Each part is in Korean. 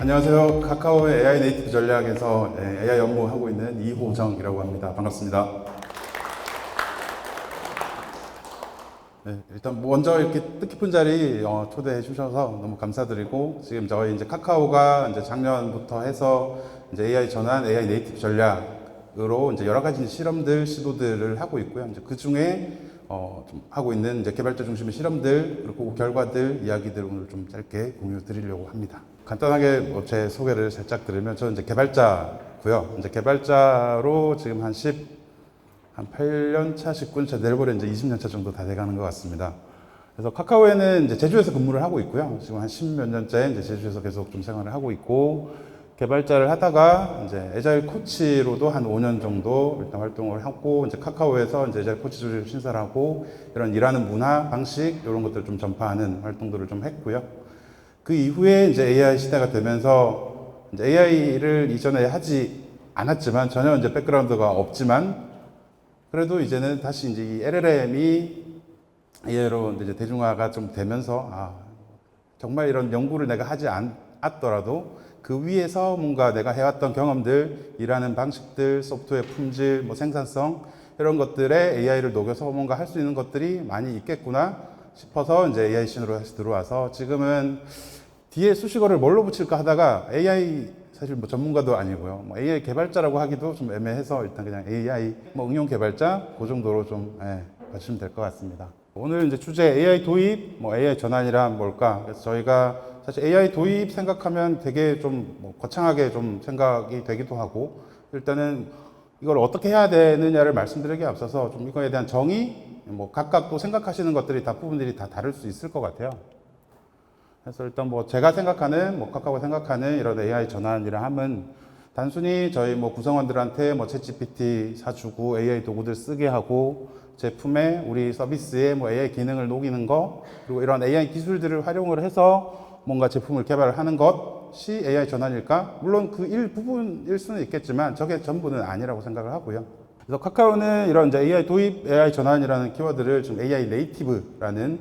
안녕하세요. 카카오의 AI 네이티브 전략에서 AI 업무하고 있는 이호정이라고 합니다. 반갑습니다. 네, 일단 먼저 이렇게 뜻깊은 자리 초대해 주셔서 너무 감사드리고, 지금 저희 이제 카카오가 이제 작년부터 해서 이제 AI 전환, AI 네이티브 전략으로 이제 여러 가지 실험들, 시도들을 하고 있고요. 이제 그 중에 좀 하고 있는 이제 개발자 중심의 실험들, 그리고 그 결과들, 이야기들 오늘 좀 짧게 공유 드리려고 합니다. 간단하게 제 소개를 살짝 드리면, 저는 이제 개발자고요. 이제 개발자로 지금 한 8년 차, 19년 차, 내일모레 이제 20년 차 정도 다 돼가는 것 같습니다. 그래서 카카오에는 이제 제주에서 근무를 하고 있고요. 지금 한 10몇 년째 이제 제주에서 계속 좀 생활을 하고 있고, 개발자를 하다가 이제 애자일 코치로도 한 5년 정도 일단 활동을 하고, 이제 카카오에서 이제 애자일 코치 조직 신설을 하고, 이런 일하는 문화, 방식, 이런 것들을 좀 전파하는 활동들을 좀 했고요. 그 이후에 이제 AI 시대가 되면서 이제 AI를 이전에 하지 않았지만, 전혀 이제 백그라운드가 없지만, 그래도 이제는 다시 이제 이 LLM이 AI로 이제 대중화가 좀 되면서, 정말 이런 연구를 내가 하지 않았더라도 그 위에서 뭔가 내가 해왔던 경험들, 일하는 방식들, 소프트웨어 품질, 뭐 생산성, 이런 것들에 AI를 녹여서 뭔가 할 수 있는 것들이 많이 있겠구나 싶어서 이제 AI 씬으로 다시 들어와서, 지금은 뒤에 수식어를 뭘로 붙일까 하다가 AI 사실 뭐 전문가도 아니고요. 뭐 AI 개발자라고 하기도 좀 애매해서 일단 그냥 AI 뭐 응용 개발자 그 정도로 좀 봐주시면 될 것 같습니다. 오늘 이제 주제 AI 도입, 뭐 AI 전환이란 뭘까? 그래서 저희가 사실 AI 도입 생각하면 되게 좀 뭐 거창하게 좀 생각이 되기도 하고, 일단은 이걸 어떻게 해야 되느냐를 말씀드리기에 앞서서 좀 이거에 대한 정의, 뭐 각각 또 생각하시는 것들이 다 부분들이 다 다를 수 있을 것 같아요. 그래서 일단 뭐 제가 생각하는, 뭐 카카오가 생각하는 이런 AI 전환이라 함은 단순히 저희 뭐 구성원들한테 뭐 챗GPT 사주고 AI 도구들 쓰게 하고, 제품에 우리 서비스에 뭐 AI 기능을 녹이는 거, 그리고 이런 AI 기술들을 활용을 해서 뭔가 제품을 개발하는 것이 AI 전환일까? 물론 그 일부분일 수는 있겠지만 저게 전부는 아니라고 생각을 하고요. 그래서 카카오는 이런 이제 AI 도입, AI 전환이라는 키워드를 좀 AI 네이티브라는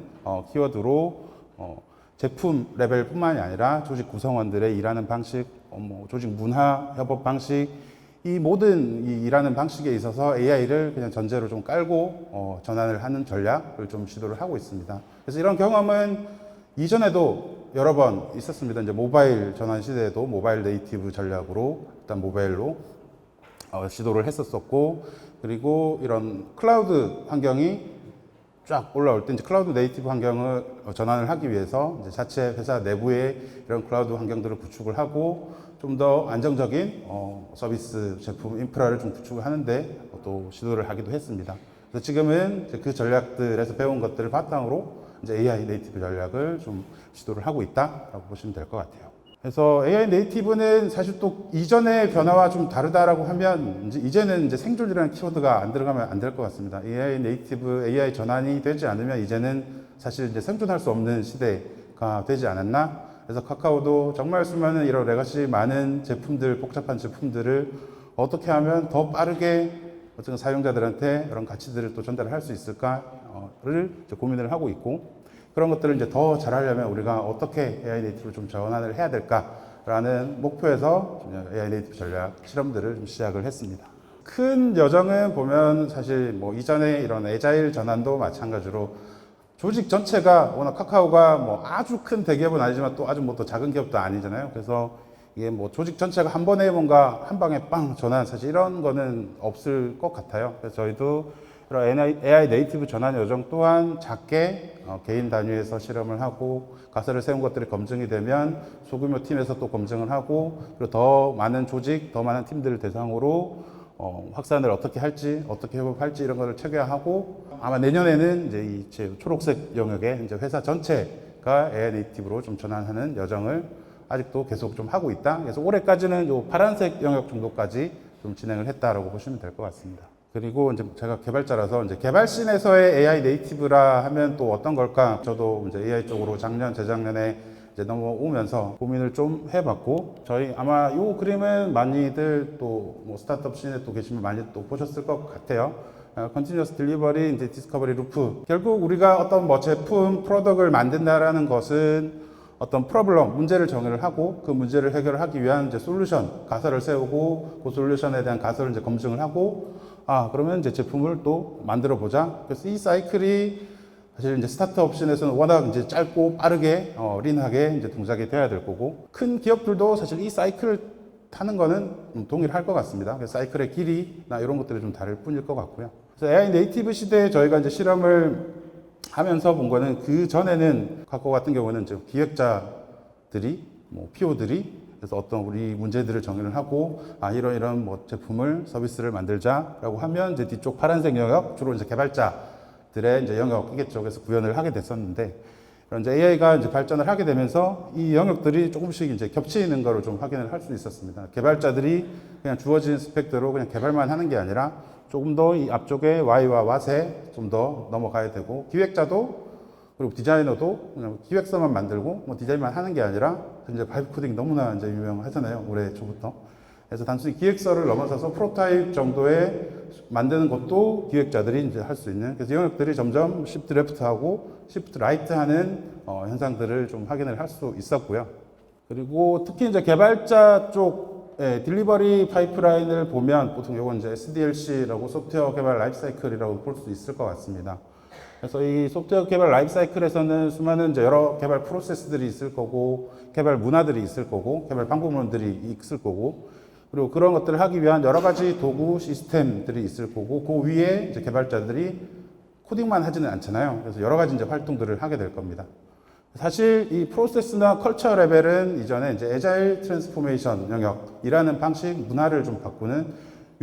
키워드로 제품 레벨뿐만이 아니라 조직 구성원들의 일하는 방식, 뭐 조직 문화, 협업 방식, 이 모든 이 일하는 방식에 있어서 AI를 그냥 전제로 좀 깔고 전환을 하는 전략을 좀 시도를 하고 있습니다. 그래서 이런 경험은 이전에도 여러 번 있었습니다. 이제 모바일 전환 시대에도 모바일 네이티브 전략으로 일단 모바일로 시도를 했었었고, 그리고 이런 클라우드 환경이 쫙 올라올 때 이제 클라우드 네이티브 환경을 전환을 하기 위해서 이제 자체 회사 내부에 이런 클라우드 환경들을 구축을 하고, 좀 더 안정적인 서비스 제품 인프라를 좀 구축을 하는데 또 시도를 하기도 했습니다. 그래서 지금은 그 전략들에서 배운 것들을 바탕으로 이제 AI 네이티브 전략을 좀 시도를 하고 있다라고 보시면 될 것 같아요. 그래서 AI 네이티브는 사실 또 이전의 변화와 좀 다르다라고 하면, 이제는 이제 생존이라는 키워드가 안 들어가면 안 될 것 같습니다. AI 네이티브, AI 전환이 되지 않으면 이제는 사실 이제 생존할 수 없는 시대가 되지 않았나? 그래서 카카오도 정말 수많은 이런 레가시 많은 제품들, 복잡한 제품들을 어떻게 하면 더 빠르게 어떤 사용자들한테 이런 가치들을 또 전달을 할 수 있을까를 고민을 하고 있고, 그런 것들을 이제 더 잘하려면 우리가 어떻게 AI 네이티브를 좀 전환을 해야 될까라는 목표에서 AI 네이티브 전략 실험들을 좀 시작을 했습니다. 큰 여정은 보면 사실 뭐 이전에 이런 애자일 전환도 마찬가지로 조직 전체가, 워낙 카카오가 뭐 아주 큰 대기업은 아니지만 또 아주 뭐 또 작은 기업도 아니잖아요. 그래서 이게 뭐 조직 전체가 한 번에 뭔가 한 방에 빵 전환, 사실 이런 거는 없을 것 같아요. 그래서 저희도 이런 AI 네이티브 전환 여정 또한 작게 개인 단위에서 실험을 하고, 가설을 세운 것들이 검증이 되면 소규모 팀에서 또 검증을 하고, 그리고 더 많은 조직, 더 많은 팀들을 대상으로 확산을 어떻게 할지, 어떻게 협업할지 이런 것을 체계화하고, 아마 내년에는 이제 이 초록색 영역에 이제 회사 전체가 AI 네이티브로 좀 전환하는 여정을 아직도 계속 좀 하고 있다. 그래서 올해까지는 요 파란색 영역 정도까지 좀 진행을 했다라고 보시면 될 것 같습니다. 그리고 이제 제가 개발자라서 이제 개발씬에서의 AI 네이티브라 하면 또 어떤 걸까? 저도 이제 AI 쪽으로 작년, 재작년에 이제 넘어오면서 고민을 좀 해봤고, 저희 아마 이 그림은 많이들 또 뭐 스타트업 씬에 또 계시면 많이 또 보셨을 것 같아요. 컨티뉴어스 딜리버리, 이제 디스커버리 루프. 결국 우리가 어떤 뭐 제품, 프로덕트를 만든다라는 것은 어떤 프로블럼, 문제를 정의를 하고 그 문제를 해결하기 위한 이제 솔루션, 가설을 세우고 그 솔루션에 대한 가설을 이제 검증을 하고 그러면 이제 제품을 또 만들어 보자. 그래서 이 사이클이 사실 이제 스타트업 씬에서는 워낙 이제 짧고 빠르게 린하게 이제 동작이 돼야 될 거고 큰 기업들도 사실 이 사이클을 타는 거는 동일할 것 같습니다. 그래서 사이클의 길이나 이런 것들이 좀 다를 뿐일 것 같고요. 그래서 AI 네이티브 시대에 저희가 이제 실험을 하면서 본 거는 그 전에는 카카오 같은 경우는 이제 기획자들이 PO들이 그래서 어떤 우리 문제들을 정의를 하고 이런 뭐 제품을 서비스를 만들자라고 하면 이제 뒤쪽 파란색 영역 주로 이제 개발자들의 이제 영역이겠죠. 그래서 구현을 하게 됐었는데 이제 AI가 이제 발전을 하게 되면서 이 영역들이 조금씩 이제 겹치는 거를 좀 확인을 할 수 있었습니다. 개발자들이 그냥 주어진 스펙대로 그냥 개발만 하는 게 아니라 조금 더 이 앞쪽에 Y와 왓에 좀 더 넘어가야 되고 기획자도 그리고 디자이너도 그냥 기획서만 만들고 뭐 디자인만 하는 게 아니라 이제 바이브 코딩 너무나 이제 유명하잖아요. 올해 초부터. 그래서 단순히 기획서를 넘어서서 프로타입 정도에 만드는 것도 기획자들이 이제 할 수 있는 그래서 영역들이 점점 시프트 레프트하고 시프트 라이트 하는 현상들을 좀 확인을 할 수 있었고요. 그리고 특히 이제 개발자 쪽 딜리버리 파이프라인을 보면 보통 이건 이제 SDLC라고 소프트웨어 개발 라이프 사이클이라고 볼 수 있을 것 같습니다. 그래서 이 소프트웨어 개발 라이프 사이클에서는 수많은 이제 여러 개발 프로세스들이 있을 거고, 개발 문화들이 있을 거고, 개발 방법론들이 있을 거고, 그리고 그런 것들을 하기 위한 여러 가지 도구 시스템들이 있을 거고, 그 위에 이제 개발자들이 코딩만 하지는 않잖아요. 그래서 여러 가지 이제 활동들을 하게 될 겁니다. 사실 이 프로세스나 컬처 레벨은 이전에 이제 애자일 트랜스포메이션 영역이라는 방식, 문화를 좀 바꾸는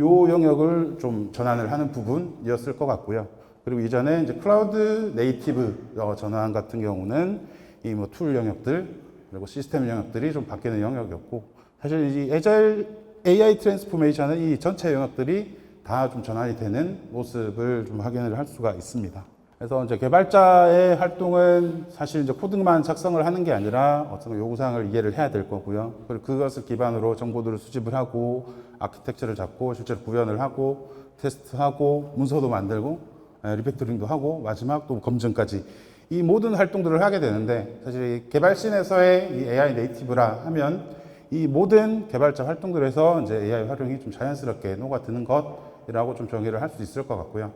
요 영역을 좀 전환을 하는 부분이었을 것 같고요. 그리고 이전에 이제 클라우드 네이티브 전환 같은 경우는 이 뭐 툴 영역들 그리고 시스템 영역들이 좀 바뀌는 영역이었고 사실 이 애자일 AI 트랜스포메이션은 이 전체 영역들이 다 좀 전환이 되는 모습을 좀 확인을 할 수가 있습니다. 그래서 이제 개발자의 활동은 사실 이제 코딩만 작성을 하는 게 아니라 어떤 요구사항을 이해를 해야 될 거고요. 그리고 그것을 기반으로 정보들을 수집을 하고 아키텍처를 잡고 실제로 구현을 하고 테스트하고 문서도 만들고 리팩토링도 하고 마지막 또 검증까지 이 모든 활동들을 하게 되는데 사실 개발씬에서의 이 AI 네이티브라 하면 이 모든 개발자 활동들에서 이제 AI 활용이 좀 자연스럽게 녹아드는 것이라고 좀 정의를 할 수 있을 것 같고요.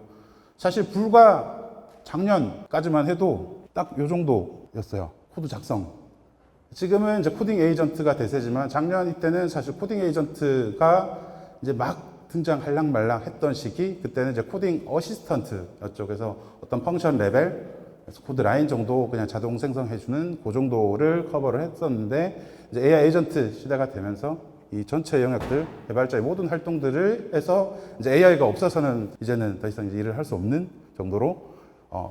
사실 불과 작년까지만 해도 딱 요 정도였어요. 코드 작성. 지금은 이제 코딩 에이전트가 대세지만 작년 이때는 사실 코딩 에이전트가 이제 막 등장할랑 말랑 했던 시기, 그때는 이제 코딩 어시스턴트였죠. 그래서 어떤 펑션 레벨, 코드 라인 정도 그냥 자동 생성해주는 그 정도를 커버를 했었는데, 이제 AI 에이전트 시대가 되면서 이 전체 영역들, 개발자의 모든 활동들을 해서 이제 AI가 없어서는 이제는 더 이상 이제 일을 할 수 없는 정도로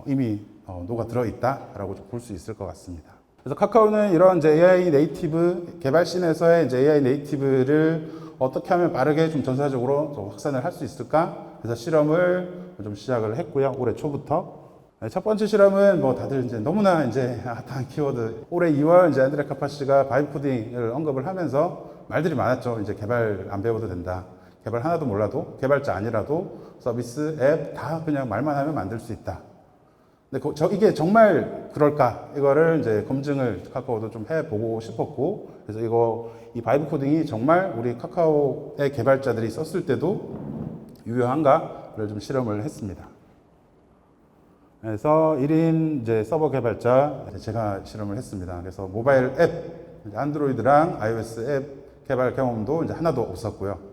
이미 녹아들어 있다라고 볼 수 있을 것 같습니다. 그래서 카카오는 이런 이제 AI 네이티브 개발씬에서의 이제 AI 네이티브를 어떻게 하면 빠르게 좀 전사적으로 좀 확산을 할 수 있을까? 그래서 실험을 좀 시작을 했고요. 올해 초부터. 첫 번째 실험은 뭐 다들 이제 너무나 이제 핫한 키워드. 올해 2월 이제 안드레 카파시가 바이브 코딩을 언급을 하면서 말들이 많았죠. 이제 개발 안 배워도 된다. 개발 하나도 몰라도 개발자 아니라도 서비스, 앱 다 그냥 말만 하면 만들 수 있다. 근데 이게 정말 그럴까? 이거를 이제 검증을 카카오도 좀 해보고 싶었고, 그래서 이 바이브 코딩이 정말 우리 카카오의 개발자들이 썼을 때도 유효한가를 좀 실험을 했습니다. 그래서 1인 이제 서버 개발자 제가 실험을 했습니다. 그래서 모바일 앱, 안드로이드랑 iOS 앱 개발 경험도 이제 하나도 없었고요.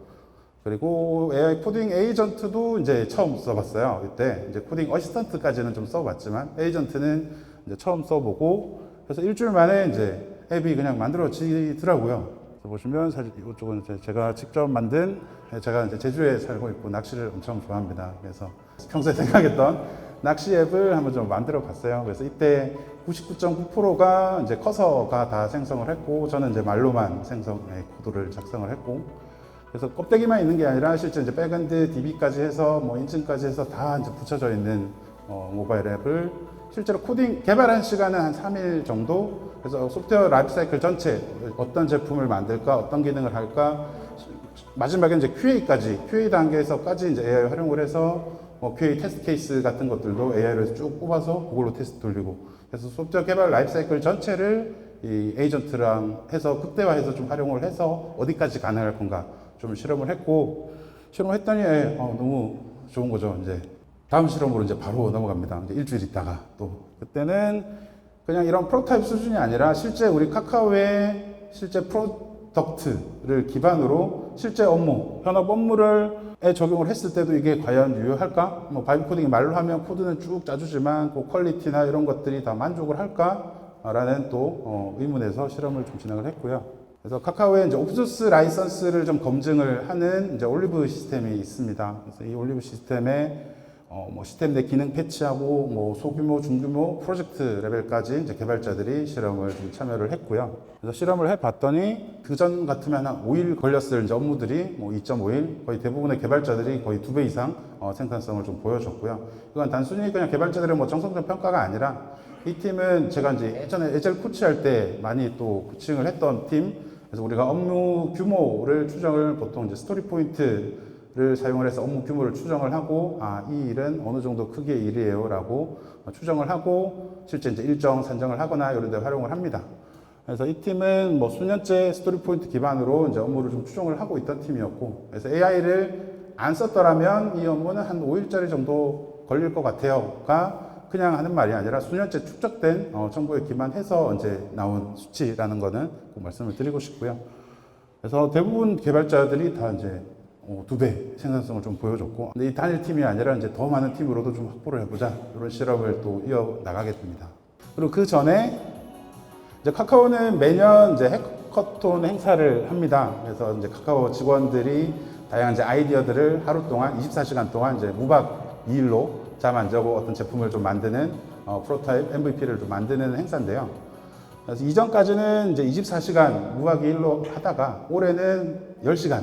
그리고 AI 코딩 에이전트도 이제 처음 써봤어요. 이때 이제 코딩 어시스턴트까지는 좀 써봤지만 에이전트는 이제 처음 써보고 그래서 일주일 만에 이제 앱이 그냥 만들어지더라고요. 그래서 보시면 사실 이쪽은 제가 직접 만든 제가 이제 제주에 살고 있고 낚시를 엄청 좋아합니다. 그래서 평소에 생각했던 낚시 앱을 한번 좀 만들어 봤어요. 그래서 이때 99.9%가 이제 커서가 다 생성을 했고 저는 이제 말로만 코드를 작성을 했고 그래서 껍데기만 있는 게 아니라 실제 이제 백엔드 DB까지 해서 뭐 인증까지 해서 다 이제 붙여져 있는 모바일 앱을 실제로 코딩 개발한 시간은 한 3일 정도. 그래서 소프트웨어 라이프 사이클 전체 어떤 제품을 만들까, 어떤 기능을 할까, 마지막에 이제 QA 단계에서까지 이제 AI 활용을 해서 QA 테스트 케이스 같은 것들도 AI로 쭉 뽑아서 그걸로 테스트 돌리고. 그래서 소프트웨어 개발 라이프 사이클 전체를 이 에이전트랑 해서 극대화해서 좀 활용을 해서 어디까지 가능할 건가 좀 실험을 했고, 실험했더니 너무 좋은 거죠. 이제 다음 실험으로 이제 바로 넘어갑니다. 이제 일주일 있다가 또 그때는 그냥 이런 프로토타입 수준이 아니라 실제 우리 카카오의 실제 프로덕트를 기반으로 실제 업무, 현업 업무를 적용을 했을 때도 이게 과연 유효할까? 뭐 바이브 코딩이 말로 하면 코드는 쭉 짜주지만 그 퀄리티나 이런 것들이 다 만족을 할까? 라는 또 의문에서 실험을 좀 진행을 했고요. 그래서 카카오의 이제 오픈소스 라이선스를 좀 검증을 하는 이제 올리브 시스템이 있습니다. 그래서 이 올리브 시스템에 뭐 시스템 내 기능 패치하고 뭐 소규모, 중규모 프로젝트 레벨까지 이제 개발자들이 실험을 좀 참여를 했고요. 그래서 실험을 해봤더니 그전 같으면 한 5일 걸렸을 이제 업무들이 뭐 2.5일, 거의 대부분의 개발자들이 거의 2배 이상 생산성을 좀 보여줬고요. 이건 단순히 그냥 개발자들의 뭐 정성적 평가가 아니라 이 팀은 제가 이제 예전에 에젤 코치할 때 많이 또 코칭을 했던 팀, 그래서 우리가 업무 규모를 추정을 보통 이제 스토리 포인트를 사용을 해서 업무 규모를 추정을 하고, 이 일은 어느 정도 크기의 일이에요 라고 추정을 하고 실제 이제 일정 산정을 하거나 이런 데 활용을 합니다. 그래서 이 팀은 뭐 수년째 스토리 포인트 기반으로 이제 업무를 좀 추정을 하고 있던 팀이었고, 그래서 AI를 안 썼더라면 이 업무는 한 5일짜리 정도 걸릴 것 같아요가 그냥 하는 말이 아니라 수년째 축적된 정보에 기반해서 이제 나온 수치라는 거는 꼭 말씀을 드리고 싶고요. 그래서 대부분 개발자들이 다 이제 2배 생산성을 좀 보여줬고, 근데 이 단일 팀이 아니라 이제 더 많은 팀으로도 좀 확보를 해보자, 이런 실험을 또 이어 나가게 됩니다. 그리고 그 전에 이제 카카오는 매년 이제 해커톤 행사를 합니다. 그래서 이제 카카오 직원들이 다양한 이제 아이디어들을 하루 동안 24시간 동안 이제 무박 2일로 잠 안 자고 어떤 제품을 좀 만드는 프로타입 MVP를 좀 만드는 행사인데요. 그래서 이전까지는 이제 24시간 무박 2일로 하다가 올해는 10시간,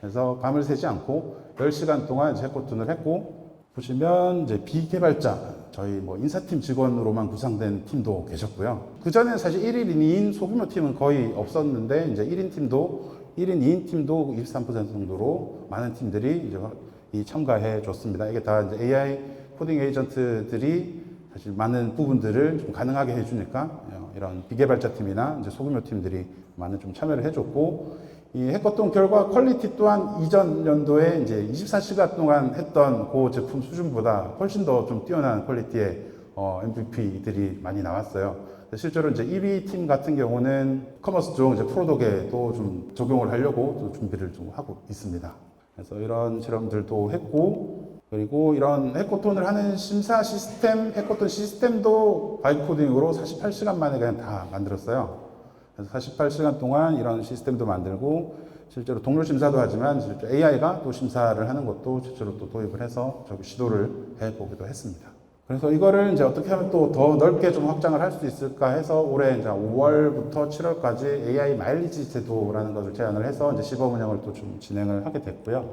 그래서 밤을 새지 않고 10시간 동안 이제 해커톤을 했고, 보시면 이제 비개발자, 저희 뭐 인사팀 직원으로만 구성된 팀도 계셨고요. 그 전에 사실 1인, 2인 소규모 팀은 거의 없었는데, 이제 1인 팀도 1인, 2인 팀도 23% 정도로 많은 팀들이 이제 참가해 줬습니다. 이게 다 이제 AI 코딩 에이전트들이 사실 많은 부분들을 좀 가능하게 해주니까 이런 비개발자 팀이나 이제 소규모 팀들이 많은 좀 참여를 해줬고, 이 해커톤 결과 퀄리티 또한 이전 연도에 이제 24시간 동안 했던 그 제품 수준보다 훨씬 더 좀 뛰어난 퀄리티의 MVP들이 많이 나왔어요. 실제로 이제 1위 팀 같은 경우는 커머스 쪽 이제 프로덕에도 좀 적용을 하려고 또 준비를 좀 하고 있습니다. 그래서 이런 실험들도 했고, 그리고 이런 해커톤을 하는 심사 시스템, 해커톤 시스템도 바이브 코딩으로 48시간 만에 그냥 다 만들었어요. 그래서 48시간 동안 이런 시스템도 만들고, 실제로 동료 심사도 하지만 실제 AI가 또 심사를 하는 것도 실제로 또 도입을 해서 저기 시도를 해보기도 했습니다. 그래서 이거를 이제 어떻게 하면 또 더 넓게 좀 확장을 할 수 있을까 해서 올해 이제 5월부터 7월까지 AI 마일리지 제도라는 것을 제안을 해서 이제 시범 운영을 또 좀 진행을 하게 됐고요.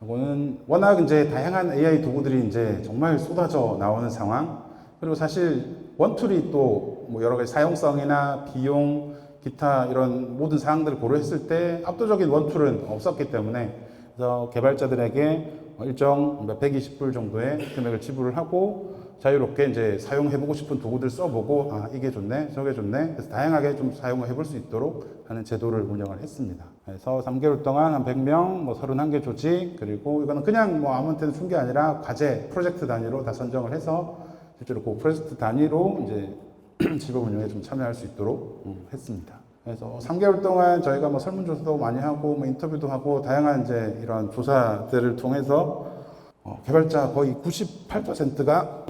이거는 워낙 이제 다양한 AI 도구들이 이제 정말 쏟아져 나오는 상황, 그리고 사실 원툴이 또 뭐 여러 가지 사용성이나 비용, 기타 이런 모든 사항들을 고려했을 때 압도적인 원툴은 없었기 때문에, 그래서 개발자들에게 일정 120불 정도의 금액을 지불을 하고 자유롭게 이제 사용해보고 싶은 도구들 써보고, 이게 좋네, 저게 좋네, 그래서 다양하게 좀 사용을 해볼 수 있도록 하는 제도를 운영을 했습니다. 그래서 3개월 동안 한 100명, 뭐 31개 조직, 그리고 이거는 그냥 뭐 아무한테나 준 게 아니라 과제, 프로젝트 단위로 다 선정을 해서 실제로 그 프로젝트 단위로 이제 시범 운영에 좀 참여할 수 있도록 했습니다. 그래서 3개월 동안 저희가 뭐 설문조사도 많이 하고 뭐 인터뷰도 하고 다양한 이제 이런 조사들을 통해서 개발자 거의 98%가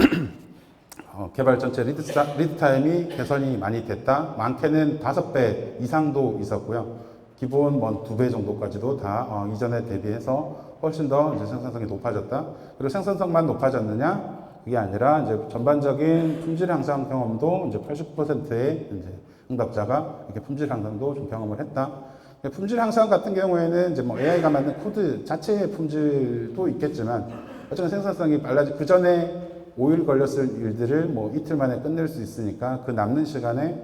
개발 전체 리드 타임이 개선이 많이 됐다. 많게는 5배 이상도 있었고요. 기본 뭐 2배 정도까지도 다 이전에 대비해서 훨씬 더 이제 생산성이 높아졌다. 그리고 생산성만 높아졌느냐? 그게 아니라 이제 전반적인 품질 향상 경험도 이제 80%의 이제 응답자가 이렇게 품질 향상도 좀 경험을 했다. 품질 향상 같은 경우에는 이제 뭐 AI가 만든 코드 자체의 품질도 있겠지만, 어쨌든 생산성이 빨라지, 그 전에 5일 걸렸을 일들을 뭐 이틀 만에 끝낼 수 있으니까 그 남는 시간에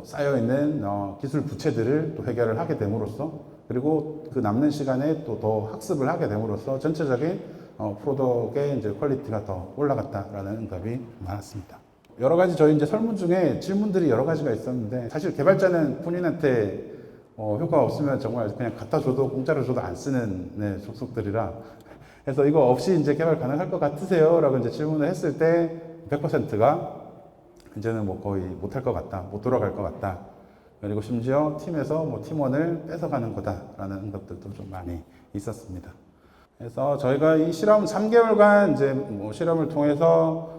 쌓여있는 기술 부채들을 또 해결을 하게 됨으로써, 그리고 그 남는 시간에 또 더 학습을 하게 됨으로써 전체적인 프로덕트의 이제 퀄리티가 더 올라갔다라는 응답이 많았습니다. 여러 가지 저희 이제 설문 중에 질문들이 여러 가지가 있었는데 사실 개발자는 본인한테 효과가 없으면 정말 그냥 갖다 줘도 공짜로 줘도 안 쓰는 네, 족속들이라 그래서 이거 없이 이제 개발 가능할 것 같으세요? 라고 이제 질문을 했을 때 100%가 이제는 뭐 거의 못할 것 같다, 못 돌아갈 것 같다. 그리고 심지어 팀에서 뭐 팀원을 뺏어가는 거다라는 것들도 좀 많이 있었습니다. 그래서 저희가 이 실험 3개월간 이제 뭐 실험을 통해서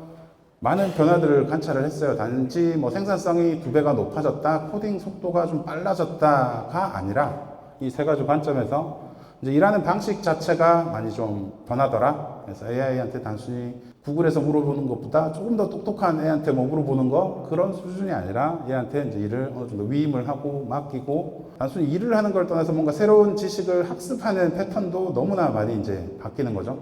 많은 변화들을 관찰을 했어요. 단지 뭐 생산성이 2배가 높아졌다, 코딩 속도가 좀 빨라졌다가 아니라 이 세 가지 관점에서 이제 일하는 방식 자체가 많이 좀 변하더라. 그래서 AI한테 단순히 구글에서 물어보는 것보다 조금 더 똑똑한 애한테 뭐 물어보는 거 그런 수준이 아니라 얘한테 이제 일을 어느 정도 위임을 하고 맡기고 단순히 일을 하는 걸 떠나서 뭔가 새로운 지식을 학습하는 패턴도 너무나 많이 이제 바뀌는 거죠.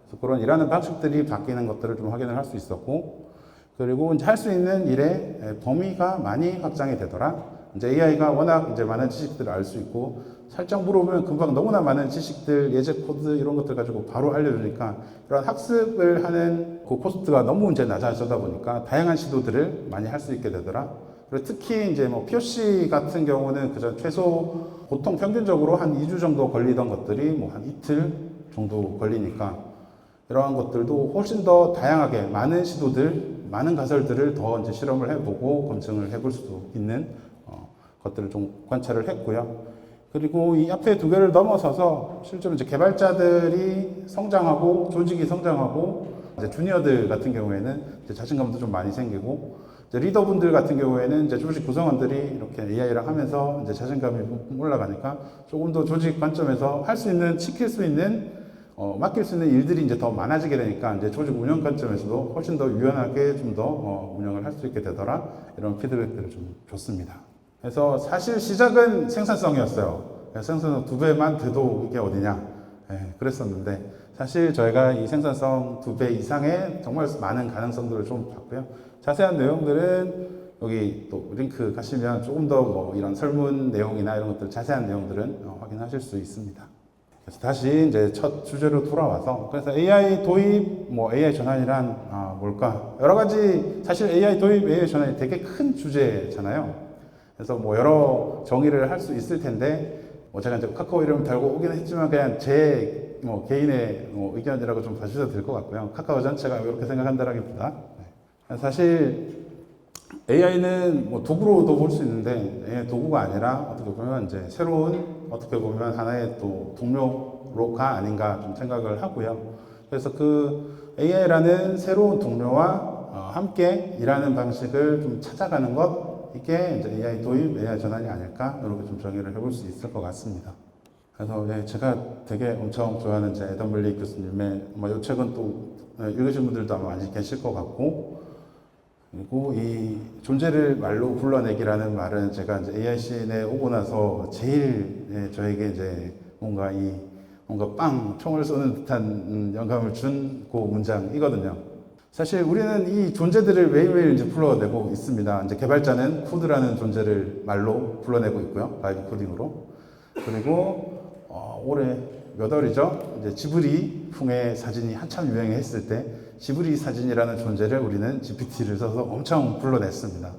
그래서 그런 일하는 방식들이 바뀌는 것들을 좀 확인을 할 수 있었고 그리고 이제 할 수 있는 일의 범위가 많이 확장이 되더라. 이제 AI가 워낙 이제 많은 지식들을 알 수 있고 살짝 물어보면 금방 너무나 많은 지식들, 예제 코드 이런 것들 가지고 바로 알려주니까 이런 학습을 하는 그 코스트가 너무 이제 낮아지다 보니까 다양한 시도들을 많이 할 수 있게 되더라. 그리고 특히 이제 뭐 POC 같은 경우는 그저 최소 보통 평균적으로 한 2주 정도 걸리던 것들이 뭐 한 이틀 정도 걸리니까 이러한 것들도 훨씬 더 다양하게 많은 시도들, 많은 가설들을 더 이제 실험을 해보고 검증을 해볼 수 있는 것들을 좀 관찰을 했고요. 그리고 이 앞에 두 개를 넘어서서 실제로 이제 개발자들이 성장하고 조직이 성장하고 이제 주니어들 같은 경우에는 이제 자신감도 좀 많이 생기고 이제 리더분들 같은 경우에는 이제 조직 구성원들이 이렇게 AI랑 하면서 이제 자신감이 올라가니까 조금 더 조직 관점에서 할 수 있는 지킬 수 있는 맡길 수 있는 일들이 이제 더 많아지게 되니까 이제 조직 운영 관점에서도 훨씬 더 유연하게 좀 더 운영을 할 수 있게 되더라 이런 피드백들을 좀 줬습니다. 그래서 사실 시작은 생산성이었어요. 생산성 2배만 돼도 이게 어디냐 그랬었는데 사실 저희가 이 생산성 2배 이상의 정말 많은 가능성들을 좀 봤고요. 자세한 내용들은 여기 또 링크 가시면 조금 더 뭐 이런 설문 내용이나 이런 것들 자세한 내용들은 확인하실 수 있습니다. 그래서 다시 이제 첫 주제로 돌아와서 그래서 AI 도입, 뭐 AI 전환이란 뭘까? 여러 가지 사실 AI 도입, AI 전환이 되게 큰 주제잖아요. 그래서 뭐 여러 정의를 할 수 있을 텐데 뭐 제가 이제 카카오 이름 달고 오긴 했지만 그냥 제 뭐 개인의 뭐 의견이라고 좀 봐주셔도 될 것 같고요. 카카오 전체가 이렇게 생각한다라기보다 사실 AI는 뭐 도구로도 볼 수 있는데 AI 도구가 아니라 어떻게 보면 이제 새로운 어떻게 보면 하나의 또 동료로가 아닌가 좀 생각을 하고요. 그래서 그 AI라는 새로운 동료와 함께 일하는 방식을 좀 찾아가는 것 이게 이제 AI 도입, AI 전환이 아닐까 이렇게 좀 정의를 해볼 수 있을 것 같습니다. 그래서 제가 되게 엄청 좋아하는 이제 애덤 블레이크 교수님의 이 책은 또 읽으신 분들도 아마 많이 계실 것 같고 그리고 이 존재를 말로 불러내기라는 말은 제가 이제 AICN에 오고 나서 제일 저에게 이제 뭔가 총을 쏘는 듯한 영감을 준 그 문장이거든요. 사실 우리는 이 존재들을 매일매일 이제 불러내고 있습니다. 이제 개발자는 코드라는 존재를 말로 불러내고 있고요. 라이브 코딩으로. 그리고 올해 몇 월이죠? 이제 지브리 풍의 사진이 한참 유행했을 때 지브리 사진이라는 존재를 우리는 GPT를 써서 엄청 불러냈습니다.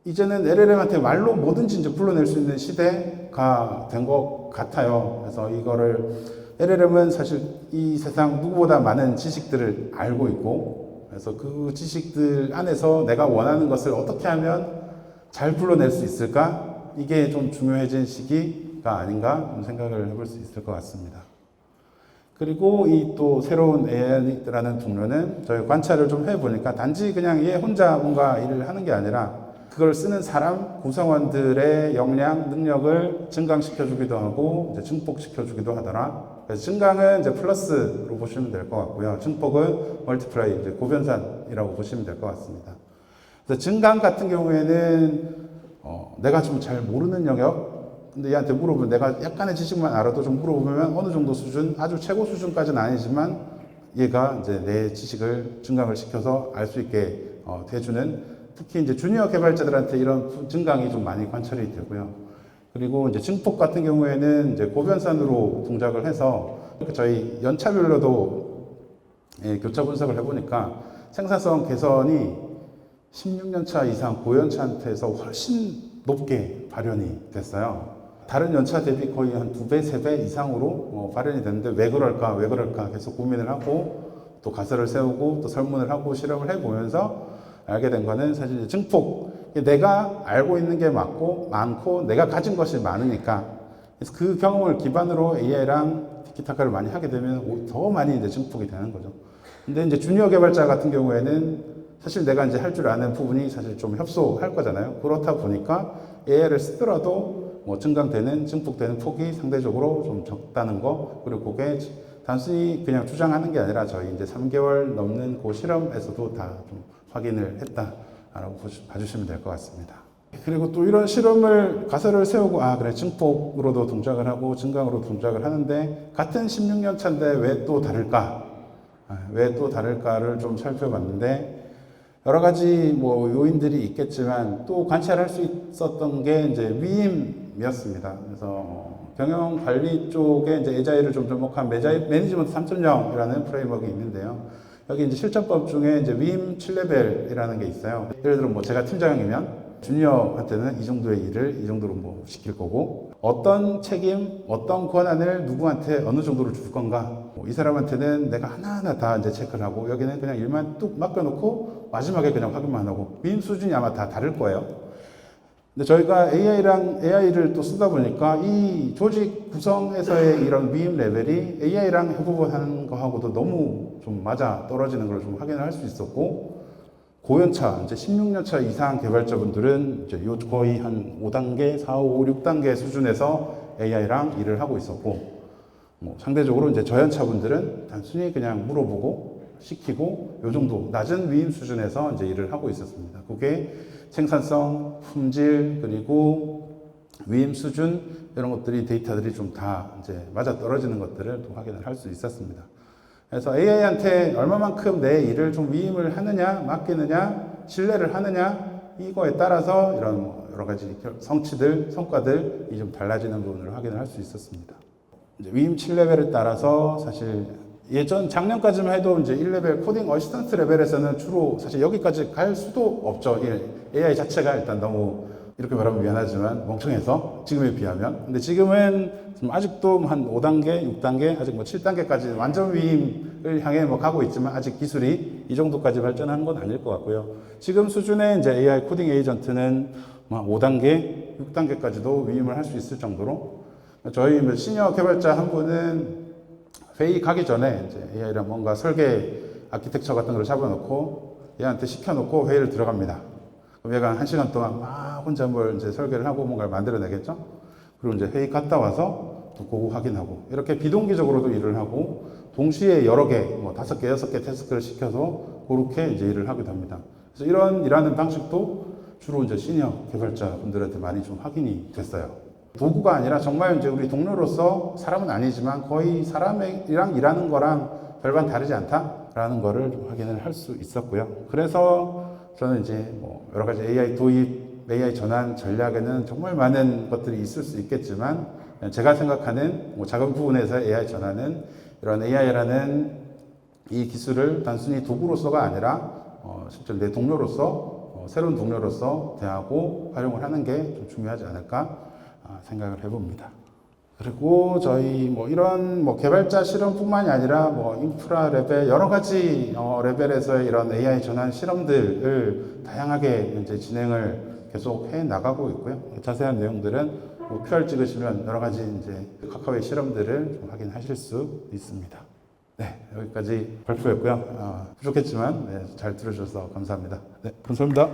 이제는 LLM한테 말로 뭐든지 이제 불러낼 수 있는 시대가 된 것 같아요. 그래서 이거를 LLM은 사실 이 세상 누구보다 많은 지식들을 알고 있고 그래서 그 지식들 안에서 내가 원하는 것을 어떻게 하면 잘 불러낼 수 있을까? 이게 좀 중요해진 시기가 아닌가 생각을 해볼 수 있을 것 같습니다. 그리고 이 또 새로운 AI라는 동료는 저희 관찰을 좀 해보니까 단지 그냥 얘 혼자 뭔가 일을 하는 게 아니라 그걸 쓰는 사람, 구성원들의 역량, 능력을 증강시켜주기도 하고 이제 증폭시켜주기도 하더라. 그래서 증강은 이제 플러스로 보시면 될 것 같고요. 증폭은 멀티플라이, 이제 고변산이라고 보시면 될 것 같습니다. 그래서 증강 같은 경우에는 내가 좀 잘 모르는 영역 근데 얘한테 물어보면 내가 약간의 지식만 알아도 좀 물어보면 어느 정도 수준, 아주 최고 수준까지는 아니지만 얘가 이제 내 지식을 증강을 시켜서 알 수 있게 해주는 특히 이제 주니어 개발자들한테 이런 증강이 좀 많이 관찰이 되고요. 그리고 이제 증폭 같은 경우에는 이제 고변산으로 동작을 해서 저희 연차별로도 교차 분석을 해보니까 생산성 개선이 16년 차 이상 고연차한테서 훨씬 높게 발현이 됐어요. 다른 연차 대비 거의 한 2배, 3배 이상으로 발현이 됐는데 왜 그럴까 계속 고민을 하고 또 가설을 세우고 또 설문을 하고 실험을 해보면서 알게 된 거는 사실 증폭, 내가 알고 있는 게 많고 내가 가진 것이 많으니까 그래서 그 경험을 기반으로 AI랑 티키타카를 많이 하게 되면 더 많이 이제 증폭이 되는 거죠. 근데 이제 주니어 개발자 같은 경우에는 사실 내가 이제 할 줄 아는 부분이 사실 좀 협소할 거잖아요. 그렇다 보니까 AI를 쓰더라도 뭐 증폭되는 폭이 상대적으로 좀 적다는 거, 그리고 그게 단순히 그냥 주장하는 게 아니라 저희 이제 3개월 넘는 그 실험에서도 다 좀 확인을 했다라고 봐주시면 될 것 같습니다. 그리고 또 이런 실험을 가설을 세우고 그래 증폭으로도 동작을 하고 증강으로 동작을 하는데 같은 16년 차인데 왜 또 다를까? 왜 또 다를까를 좀 살펴봤는데 여러 가지 뭐 요인들이 있겠지만 또 관찰할 수 있었던 게 이제 위임이었습니다. 그래서 경영 관리 쪽에 이제 에자일을 좀 접목한 매니지먼트 3.0이라는 프레임워크가 있는데요. 여기 이제 실전법 중에 이제 위임 7레벨이라는 게 있어요. 예를 들어 뭐 제가 팀장이면 주니어한테는 이 정도의 일을 이 정도로 뭐 시킬 거고 어떤 책임, 어떤 권한을 누구한테 어느 정도로 줄 건가. 이 사람한테는 내가 하나하나 다 이제 체크를 하고 여기는 그냥 일만 뚝 맡겨놓고 마지막에 그냥 확인만 하고 위임 수준이 아마 다 다를 거예요. 근데 저희가 AI를 또 쓰다 보니까 이 조직 구성에서의 이런 위임 레벨이 AI랑 협업하는 거하고도 너무 좀 맞아 떨어지는 걸 좀 확인을 할 수 있었고 고연차, 이제 16년 차 이상 개발자분들은 이제 거의 한 5단계, 4, 5, 6단계 수준에서 AI랑 일을 하고 있었고, 뭐 상대적으로 이제 저연차분들은 단순히 그냥 물어보고 시키고, 요 정도 낮은 위임 수준에서 이제 일을 하고 있었습니다. 그게 생산성, 품질, 그리고 위임 수준, 이런 것들이 데이터들이 좀 다 이제 맞아 떨어지는 것들을 또 확인을 할 수 있었습니다. 그래서 AI한테 얼마만큼 내 일을 좀 위임을 하느냐, 맡기느냐, 신뢰를 하느냐, 이거에 따라서 이런 여러 가지 성취들, 성과들이 좀 달라지는 부분을 확인을 할 수 있었습니다. 이제 위임 7레벨에 따라서 사실 작년까지만 해도 이제 1레벨 코딩 어시스턴트 레벨에서는 주로 사실 여기까지 갈 수도 없죠. AI 자체가 일단 너무 이렇게 말하면 미안하지만 멍청해서 지금에 비하면. 근데 지금은 아직도 한 5단계, 6단계, 아직 뭐 7단계까지 완전 위임을 향해 뭐 가고 있지만 아직 기술이 이 정도까지 발전한 건 아닐 것 같고요. 지금 수준의 이제 AI 코딩 에이전트는 5단계, 6단계까지도 위임을 할 수 있을 정도로 저희 시니어 개발자 한 분은 회의 가기 전에 이제 AI랑 뭔가 설계 아키텍처 같은 걸 잡아놓고 얘한테 시켜놓고 회의를 들어갑니다. 그럼 얘가 1시간 동안 막 혼자 뭘 이제 설계를 하고 뭔가를 만들어내겠죠? 그리고 이제 회의 갔다 와서 또 그거 확인하고 이렇게 비동기적으로도 일을 하고 동시에 여러 개, 뭐 5개, 6개 태스크를 시켜서 그렇게 이제 일을 하게 됩니다. 그래서 이런 일하는 방식도 주로 이제 시니어 개발자 분들한테 많이 좀 확인이 됐어요. 도구가 아니라 정말 이제 우리 동료로서 사람은 아니지만 거의 사람이랑 일하는 거랑 별반 다르지 않다라는 거를 좀 확인을 할 수 있었고요. 그래서 저는 이제 뭐 여러 가지 AI 도입, AI 전환 전략에는 정말 많은 것들이 있을 수 있겠지만 제가 생각하는 뭐 작은 부분에서 AI 전환은 이런 AI라는 이 기술을 단순히 도구로서가 아니라 실제 내 동료로서 새로운 동료로서 대하고 활용을 하는 게 좀 중요하지 않을까 생각을 해봅니다. 그리고 저희 뭐 이런 뭐 개발자 실험뿐만이 아니라 뭐 인프라 레벨 여러 가지 레벨에서의 이런 AI 전환 실험들을 다양하게 이제 진행을 계속 해 나가고 있고요. 자세한 내용들은 뭐 QR 찍으시면 여러 가지 이제 카카오의 실험들을 좀 확인하실 수 있습니다. 네, 여기까지 발표였고요. 부족했지만 네, 잘 들어주셔서 감사합니다. 네, 감사합니다.